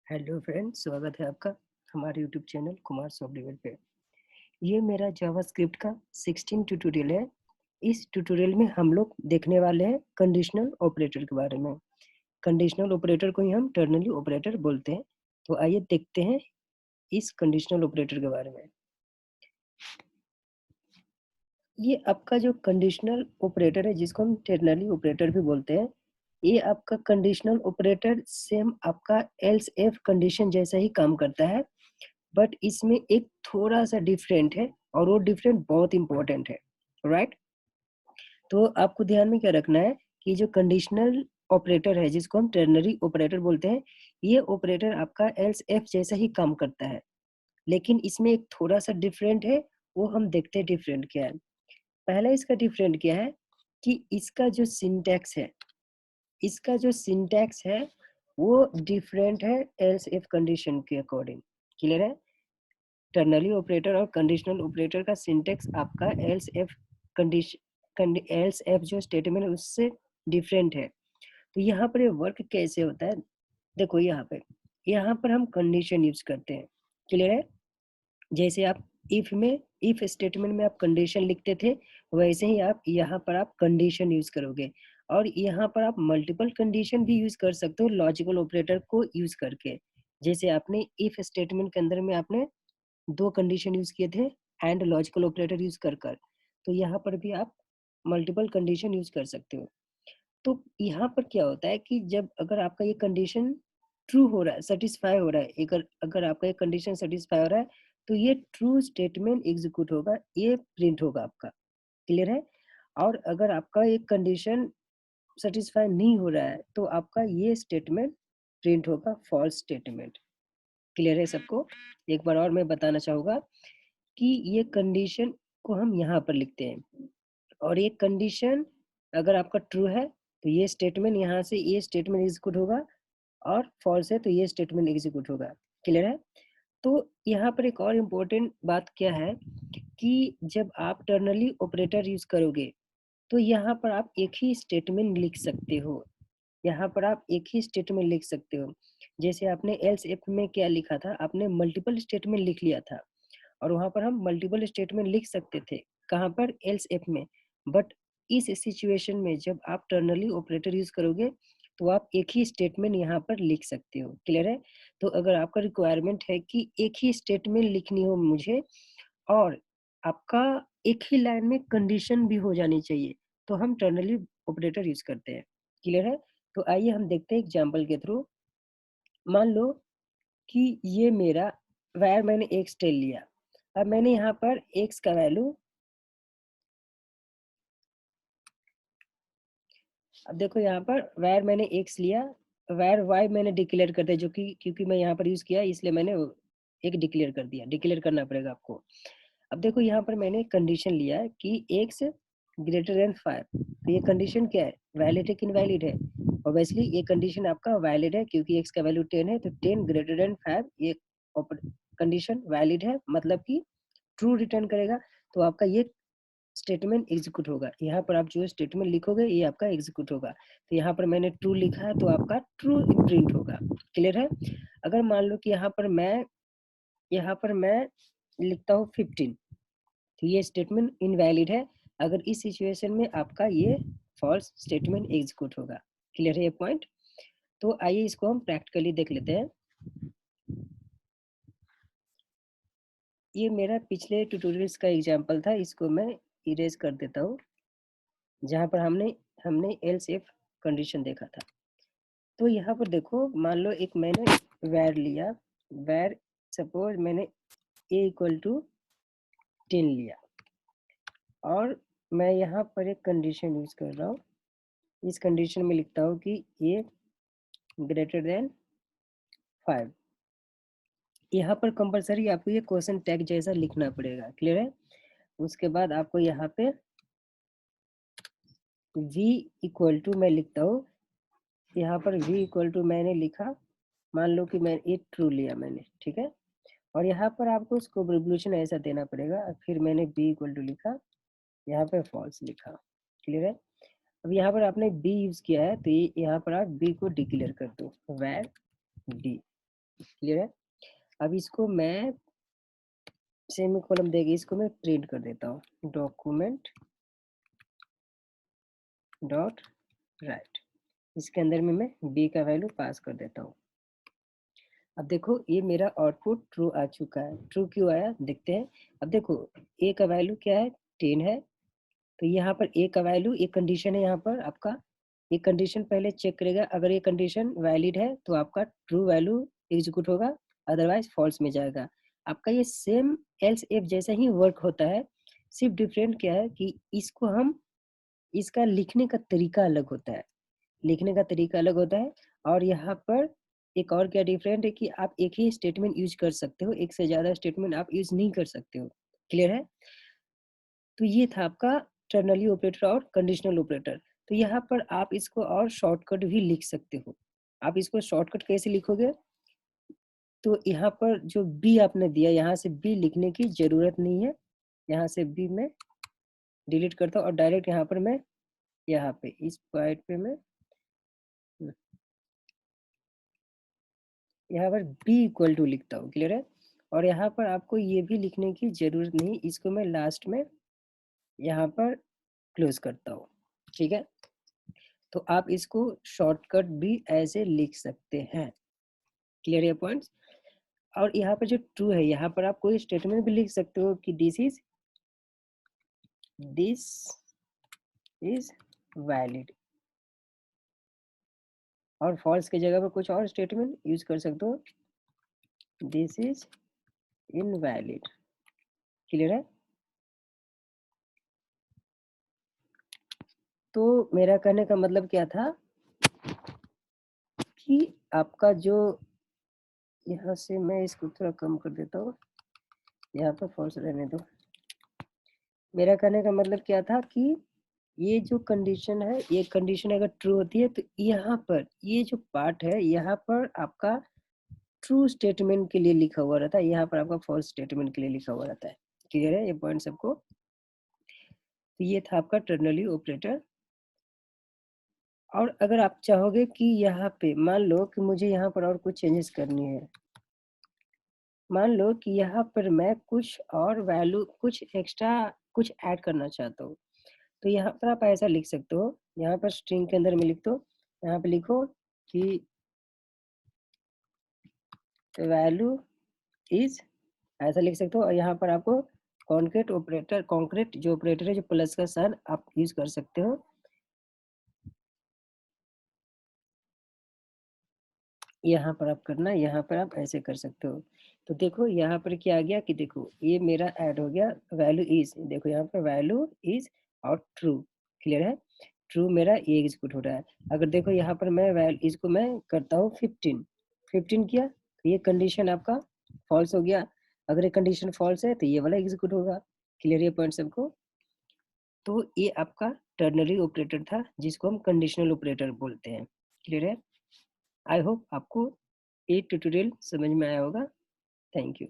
Hello friends, स्वागत है आपका हमारे यूट्यूब चैनल कुमार सॉफ्टवेयर पे। ये मेरा जावास्क्रिप्ट का 16 ट्यूटोरियल है। इस ट्यूटोरियल में हम लोग देखने वाले हैं कंडीशनल ऑपरेटर के बारे में। कंडीशनल ऑपरेटर को ही हम टर्नरी ऑपरेटर बोलते हैं। तो आइए देखते हैं इस कंडीशनल ऑपरेटर के बारे में। ये आपका जो कंडीशनल ऑपरेटर है, जिसको हम टर्नरी ऑपरेटर भी बोलते हैं, ये आपका कंडीशनल ऑपरेटर सेम आपका एल्स इफ कंडीशन जैसा ही काम करता है, बट इसमें एक थोड़ा-सा डिफरेंट है और वो डिफरेंट बहुत इम्पोर्टेंट है, राइट? तो आपको ध्यान में क्या रखना है कि जो कंडीशनल ऑपरेटर है, जिसको हम टर्नरी ऑपरेटर बोलते हैं, ये ऑपरेटर आपका एल्स इफ जैसा ही काम करता है, लेकिन इसमें एक थोड़ा-सा डिफरेंट है, वो हम देखते हैं डिफरेंट क्या है। पहला इसका डिफरेंट क्या है कि इसका जो सिंटैक्स है, वो डिफरेंट है एल्स इफ कंडीशन के अकॉर्डिंग। क्लियर है? टर्नरी ऑपरेटर और कंडीशनल ऑपरेटर का सिंटेक्स आपका एल्स एफ जो स्टेटमेंट है उससे डिफरेंट है। तो यहाँ पर ये वर्क कैसे होता है, देखो यहाँ पर हम कंडीशन यूज करते हैं। क्लियर है? जैसे आप इफ स्टेटमेंट में आप कंडीशन लिखते थे, वैसे ही आप यहाँ पर आप कंडीशन यूज करोगे। और यहाँ पर आप मल्टीपल कंडीशन भी यूज कर सकते हो लॉजिकल ऑपरेटर को यूज करके। जैसे आपने इफ स्टेटमेंट के अंदर में आपने 2 कंडीशन यूज़ किए थे एंड लॉजिकल ऑपरेटर यूज़ कर। तो यहाँ पर भी आप मल्टीपल कंडीशन यूज़ कर सकते हो। तो यहाँ पर क्या होता है कि जब अगर आपका ये कंडीशन ट्रू हो रहा है, सैटिस्फाई हो रहा है, अगर अगर आपका ये कंडीशन सैटिस्फाई हो रहा है, तो ये ट्रू स्टेटमेंट एग्जीक्यूट होगा, ये प्रिंट होगा आपका। क्लियर है? और अगर आपका ये कंडीशन सैटिस्फाई नहीं हो रहा है, तो आपका ये स्टेटमेंट प्रिंट होगा, फॉल्स स्टेटमेंट। क्लियर है सबको? एक बार और मैं बताना चाहूँगा कि ये कंडीशन को हम यहाँ पर लिखते हैं और ये कंडीशन अगर आपका ट्रू है तो ये स्टेटमेंट यहाँ से ये स्टेटमेंट एग्जीक्यूट होगा, और फॉल्स है तो ये स्टेटमेंट एग्जीक्यूट होगा। क्लियर है? तो यहाँ पर एक और इम्पोर्टेंट बात क्या है कि जब आप टर्नरी ऑपरेटर यूज करोगे, तो यहाँ पर आप एक ही स्टेटमेंट लिख सकते हो। यहाँ पर आप एक ही स्टेटमेंट लिख सकते हो। जैसे आपने एल्स इफ में क्या लिखा था, आपने मल्टीपल स्टेटमेंट लिख लिया था और वहाँ पर हम मल्टीपल स्टेटमेंट लिख सकते थे। कहाँ पर? एल्स इफ में। बट इस सिचुएशन में जब आप टर्नरी ऑपरेटर यूज़ करोगे, तो आप एक ही स्टेटमेंट यहाँ पर लिख सकते हो। क्लियर है? तो अगर आपका रिक्वायरमेंट है कि एक ही स्टेटमेंट लिखनी हो मुझे और आपका एक ही लाइन में कंडीशन भी हो जानी चाहिए, तो हम टर्नरी ऑपरेटर यूज़ करते हैं। क्लियर है? तो आइए हम देखते हैं एग्जाम्पल के थ्रू। मान लो कि ये मेरा var मैंने x टेल लिया। अब मैंने यहाँ पर x का वैल्यू, अब देखो यहाँ पर var मैंने x लिया, var y मैंने डिक्लेयर कर दिया, जो कि क्योंकि मैं यहाँ पर यूज किया इसलिए मैंने एक डिक्लेयर कर दिया। डिक्लेयर करना पड़ेगा आपको। अब देखो यहाँ पर मैंने कंडीशन लिया है कि x ग्रेटर देन 5। तो ये कंडीशन क्या है? वैलिड है कि इनवैलिड है? ऑब्वियसली ये कंडीशन आपका वैलिड है, क्योंकि x का वैल्यू 10 है, तो 10 ग्रेटर देन 5 ये कंडीशन वैलिड है, मतलब कि ट्रू रिटर्न करेगा। तो आपका ये स्टेटमेंट एग्जीक्यूट होगा। यहाँ पर आप जो स्टेटमेंट लिखोगे ये आपका एग्जीक्यूट होगा। तो यहाँ पर मैंने ट्रू लिखा है तो आपका ट्रू प्रिंट होगा। क्लियर है? अगर मान लो कि यहाँ पर मैं लिखता हूँ 15, तो ये स्टेटमेंट इनवैलिड है। अगर इस सिचुएशन में आपका ये फॉल्स स्टेटमेंट एग्जीक्यूट होगा। क्लियर है ये पॉइंट? तो आइए इसको हम प्रैक्टिकली देख लेते हैं। ये मेरा पिछले ट्यूटोरियल्स का एग्जाम्पल था, इसको मैं इरेज कर देता हूँ, जहाँ पर हमने हमने एल्स इफ कंडीशन देखा था। तो यहाँ पर देखो, मान लो एक मैंने वैर लिया, वैर सपोज मैंने a इक्वल टू 10 लिया और मैं यहाँ पर एक कंडीशन यूज कर रहा हूँ। इस कंडीशन में लिखता हूँ कि a ग्रेटर देन 5। यहाँ पर कंपलसरी आपको ये क्वेश्चन टैग जैसा लिखना पड़ेगा। क्लियर है? उसके बाद आपको यहाँ पे v इक्वल टू मैं लिखता हूँ, यहाँ पर v इक्वल टू मैंने लिखा, मान लो कि मैं ये ट्रू लिया मैंने, ठीक है? और यहाँ पर आपको उसको रेवोल्यूशन ऐसा देना पड़ेगा। फिर मैंने b इक्वल टू लिखा, यहाँ पे फॉल्स लिखा। क्लियर है? अब यहाँ पर आपने b यूज किया है, तो ये यहाँ पर आप b को डिक्लेयर कर दो, वैर d। क्लियर है? अब इसको मैं सेमीकोलन देके इसको मैं प्रिंट कर देता हूँ, डॉक्यूमेंट डॉट राइट। इसके अंदर में मैं b का वैल्यू पास कर देता हूँ। अब देखो ये मेरा आउटपुट ट्रू आ चुका है। ट्रू क्यों आया देखते हैं। अब देखो a का वैल्यू क्या है, 10 है। तो यहाँ पर a का वैल्यू, एक कंडीशन है यहाँ पर आपका, एक कंडीशन पहले चेक करेगा। अगर ये कंडीशन वैलिड है तो आपका ट्रू वैल्यू एग्जीक्यूट होगा, अदरवाइज फॉल्स में जाएगा। आपका ये सेम एल्स इफ जैसा ही वर्क होता है, सिर्फ डिफरेंट क्या है कि इसको हम, इसका लिखने का तरीका अलग होता है, लिखने का तरीका अलग होता है। और यहाँ पर एक और क्या डिफरेंट है कि आप एक ही स्टेटमेंट यूज कर सकते हो, एक से ज्यादा स्टेटमेंट आप यूज नहीं कर सकते हो। क्लियर है? तो ये था आपका टर्नरी ऑपरेटर और कंडीशनल ऑपरेटर। तो यहाँ पर आप इसको और शॉर्टकट भी लिख सकते हो। आप इसको शॉर्टकट कैसे लिखोगे, तो यहाँ पर जो बी आपने दिया, यहाँ से बी लिखने की जरूरत नहीं है। यहाँ से बी मैं डिलीट करता हूँ और डायरेक्ट यहाँ पर मैं, यहाँ पे इस पॉइंट पे मैं यहाँ पर b इक्वल टू लिखता हूँ। क्लियर है? और यहाँ पर आपको ये भी लिखने की जरूरत नहीं, इसको मैं लास्ट में यहाँ पर क्लोज करता हूँ। ठीक है? तो आप इसको शॉर्टकट भी ऐसे लिख सकते हैं। क्लियर है पॉइंट्स? और यहाँ पर जो ट्रू है, यहाँ पर आप कोई स्टेटमेंट भी लिख सकते हो कि दिस इज वैलिड, और फॉल्स की जगह पर कुछ और स्टेटमेंट यूज कर सकते हो, दिस इज इनवैलिड। क्लियर है? तो मेरा कहने का मतलब क्या था कि आपका जो, यहाँ से मैं इसको थोड़ा कम कर देता हूँ, यहाँ पर फॉल्स रहने दो। मेरा कहने का मतलब क्या था कि ये जो कंडीशन है, ये कंडीशन अगर ट्रू होती है तो यहाँ पर ये जो पार्ट है, यहाँ पर आपका ट्रू स्टेटमेंट के लिए लिखा हुआ रहता है, यहाँ पर आपका फॉल्स स्टेटमेंट के लिए लिखा हुआ रहता है। क्लियर है ये पॉइंट सबको? तो ये था आपका टर्नरी ऑपरेटर। और अगर आप चाहोगे कि यहाँ पे मान लो कि मुझे यहाँ पर और कुछ चेंजेस करनी है, मान लो कि यहाँ पर मैं कुछ और वैल्यू, कुछ एक्स्ट्रा कुछ ऐड करना चाहता हूँ, तो यहाँ पर आप ऐसा लिख सकते हो। यहाँ पर स्ट्रिंग के अंदर में लिख दो, यहाँ पे लिखो कि वैल्यू इज, ऐसा लिख सकते हो। और यहाँ पर आपको कॉन्क्रीट ऑपरेटर, कॉन्क्रीट जो ऑपरेटर है, जो प्लस का साइन आप यूज कर सकते हो। यहाँ पर आप करना, यहाँ पर आप ऐसे कर सकते हो। तो देखो यहाँ पर क्या आ गया कि देखो ये मेरा ऐड हो गया, वैल्यू इज, देखो यहाँ पर वैल्यू इज और ट्रू। क्लियर है? ट्रू मेरा ये एग्जीक्यूट हो रहा है। अगर देखो यहाँ पर मैं वैल्यू इसको मैं करता हूँ 15, 15 किया तो ये कंडीशन आपका फॉल्स हो गया। अगर ये कंडीशन फॉल्स है तो ये वाला एग्जीक्यूट होगा। क्लियर है पॉइंट सबको? तो ये आपका टर्नरी ऑपरेटर था, जिसको हम कंडीशनल ऑपरेटर बोलते हैं। क्लियर है? आई होप आपको ये ट्यूटोरियल समझ में आया होगा। Thank you.